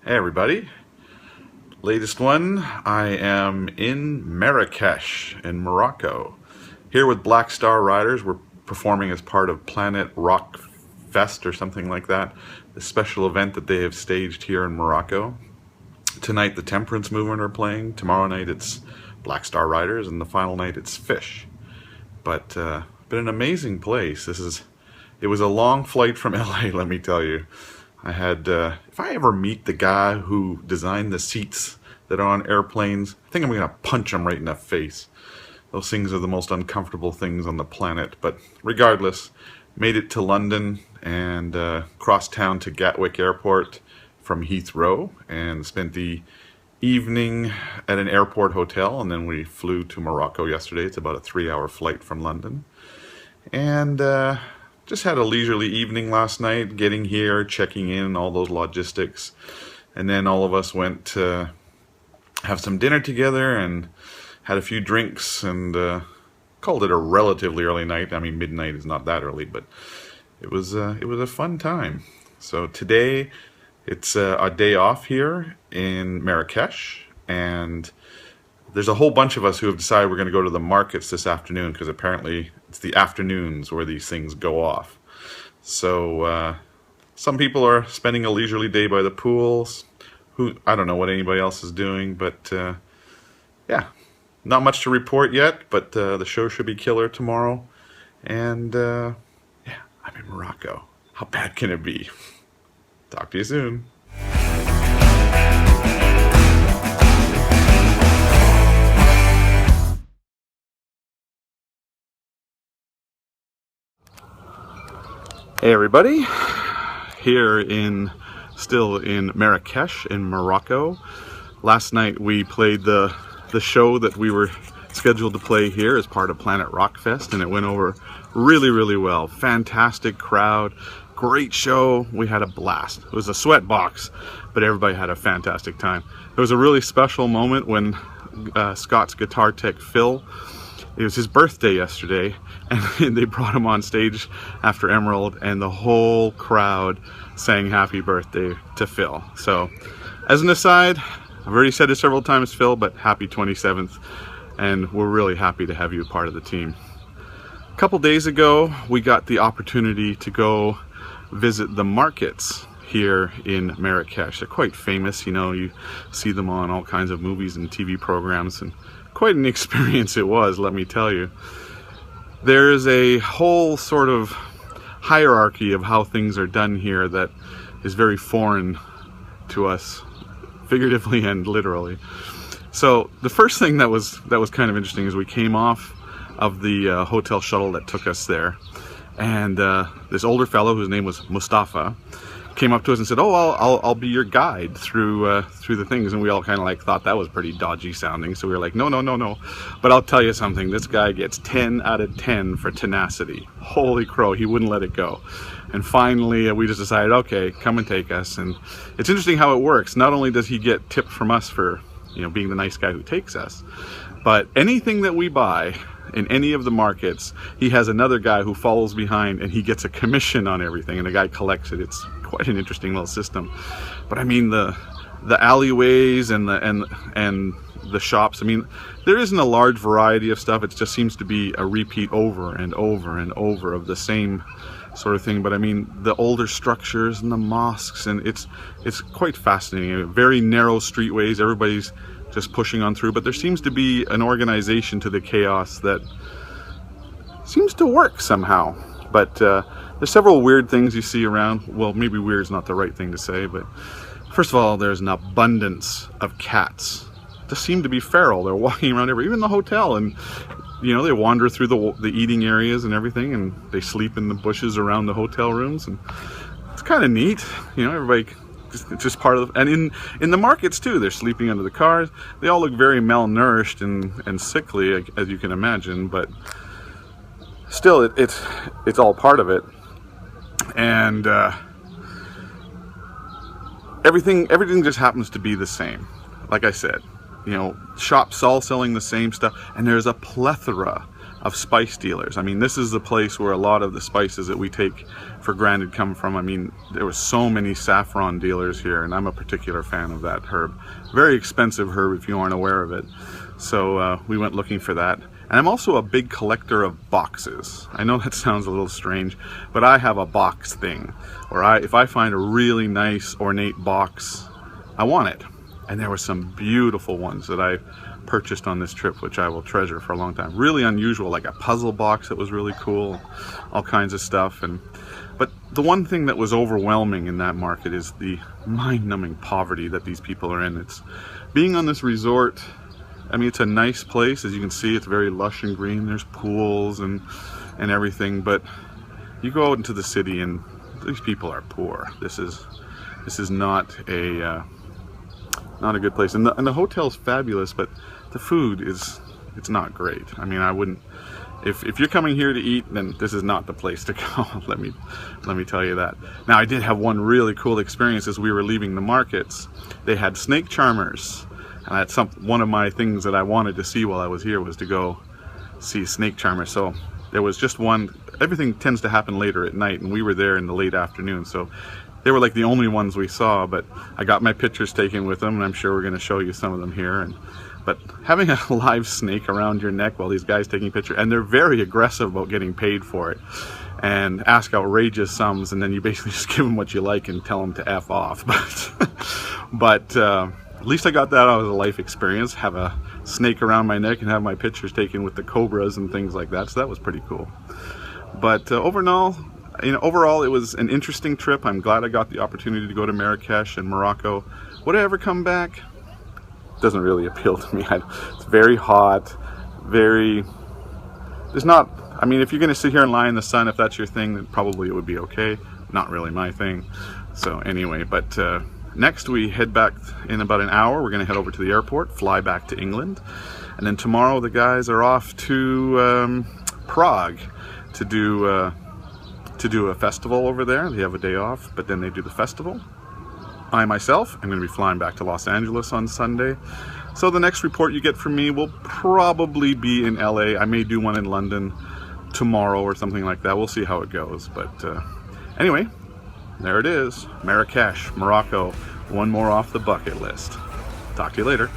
Hey everybody, latest one. I am in Marrakesh in Morocco, here with Black Star Riders. We're performing as part of Planet Rock Fest or something like that, the special event that they have staged here in Morocco. Tonight the Temperance Movement are playing, tomorrow night it's Black Star Riders, and the final night it's Fish. But been an amazing place. It was a long flight from LA, let me tell you. I had, if I ever meet the guy who designed the seats that are on airplanes, I think I'm going to punch him right in the face. Those things are the most uncomfortable things on the planet. But regardless, made it to London and crossed town to Gatwick Airport from Heathrow and spent the evening at an airport hotel, and then we flew to Morocco yesterday. It's about a 3-hour flight from London. And just had a leisurely evening last night, getting here, checking in, all those logistics. And then all of us went to have some dinner together and had a few drinks and called it a relatively early night. I mean, midnight is not that early, but it was a fun time. So today it's a day off here in Marrakesh, and there's a whole bunch of us who have decided we're going to go to the markets this afternoon, because apparently it's the afternoons where these things go off. So some people are spending a leisurely day by the pools. I don't know what anybody else is doing, but yeah, not much to report yet, but the show should be killer tomorrow. And yeah, I'm in Morocco. How bad can it be? Talk to you soon. Hey everybody, still in Marrakesh in Morocco. Last night we played the show that we were scheduled to play here as part of Planet Rock Fest, and it went over really well. Fantastic crowd, great show. We had a blast. It was a sweat box, but everybody had a fantastic time. It was a really special moment when Scott's guitar tech Phil, it was his birthday yesterday, and they brought him on stage after Emerald, and the whole crowd sang happy birthday to Phil. So, as an aside, I've already said it several times, Phil, but happy 27th, and we're really happy to have you a part of the team. A couple days ago, we got the opportunity to go visit the markets here in Marrakesh. They're quite famous, you know, you see them on all kinds of movies and TV programs, and quite an experience it was, let me tell you. There's a whole sort of hierarchy of how things are done here that is very foreign to us, figuratively and literally. So the first thing that was kind of interesting is we came off of the hotel shuttle that took us there, and this older fellow whose name was Mustafa came up to us and said, "Oh, I'll be your guide through the things." And we all kind of like thought that was pretty dodgy sounding, so we were like, no, but I'll tell you something, this guy gets 10 out of 10 for tenacity. Holy crow, he wouldn't let it go. And finally we just decided, okay, come and take us. And it's interesting how it works. Not only does he get tipped from us for, you know, being the nice guy who takes us, but anything that we buy in any of the markets, he has another guy who follows behind, and he gets a commission on everything, and the guy collects it. It's quite an interesting little system. But I mean, the alleyways and the shops, I mean, there isn't a large variety of stuff. It just seems to be a repeat over and over and over of the same sort of thing. But I mean, the older structures and the mosques, and it's quite fascinating. Very narrow streetways, everybody's just pushing on through, but there seems to be an organization to the chaos that seems to work somehow. But there's several weird things you see around. Well, maybe weird is not the right thing to say, but first of all, there's an abundance of cats. They seem to be feral. They're walking around even the hotel, and you know, they wander through the eating areas and everything, and they sleep in the bushes around the hotel rooms, and it's kind of neat. You know, everybody, it's just part of, and in the markets too, they're sleeping under the cars. They all look very malnourished and sickly, as you can imagine, but still, it's all part of it. And everything just happens to be the same. Like I said, you know, shops all selling the same stuff, and there's a plethora spice dealers. I mean, this is the place where a lot of the spices that we take for granted come from. I mean, there were so many saffron dealers here, and I'm a particular fan of that herb. Very expensive herb if you aren't aware of it. So we went looking for that. And I'm also a big collector of boxes. I know that sounds a little strange, but I have a box thing where if I find a really nice ornate box, I want it. And there were some beautiful ones that I purchased on this trip, which I will treasure for a long time. Really unusual, like a puzzle box that was really cool, all kinds of stuff. But the one thing that was overwhelming in that market is the mind-numbing poverty that these people are in. It's being on this resort. I mean, it's a nice place, as you can see. It's very lush and green. There's pools and everything, but you go out into the city and these people are poor. This is not a good place. And the hotel's fabulous, but the food it's not great. I mean, I wouldn't. If you're coming here to eat, then this is not the place to go. Let me tell you that. Now, I did have one really cool experience as we were leaving the markets. They had snake charmers. And that's one of my things that I wanted to see while I was here, was to go see snake charmers. So there was just one. Everything tends to happen later at night, and we were there in the late afternoon. So they were like the only ones we saw, but I got my pictures taken with them, and I'm sure we're going to show you some of them here. But having a live snake around your neck while these guys taking pictures, and they're very aggressive about getting paid for it, and ask outrageous sums, and then you basically just give them what you like and tell them to F off. But at least I got that out as a life experience, have a snake around my neck and have my pictures taken with the cobras and things like that. So that was pretty cool. But overall, it was an interesting trip. I'm glad I got the opportunity to go to Marrakesh and Morocco. Would I ever come back? Doesn't really appeal to me. It's very hot, there's not, I mean, if you're going to sit here and lie in the sun, if that's your thing, then probably it would be okay. Not really my thing. So anyway, but next we head back in about an hour. We're going to head over to the airport, fly back to England. And then tomorrow the guys are off to Prague to do a festival over there. They have a day off, but then they do the festival. I myself am going to be flying back to Los Angeles on Sunday. So the next report you get from me will probably be in LA. I may do one in London tomorrow or something like that. We'll see how it goes. But anyway, there it is. Marrakesh, Morocco. One more off the bucket list. Talk to you later.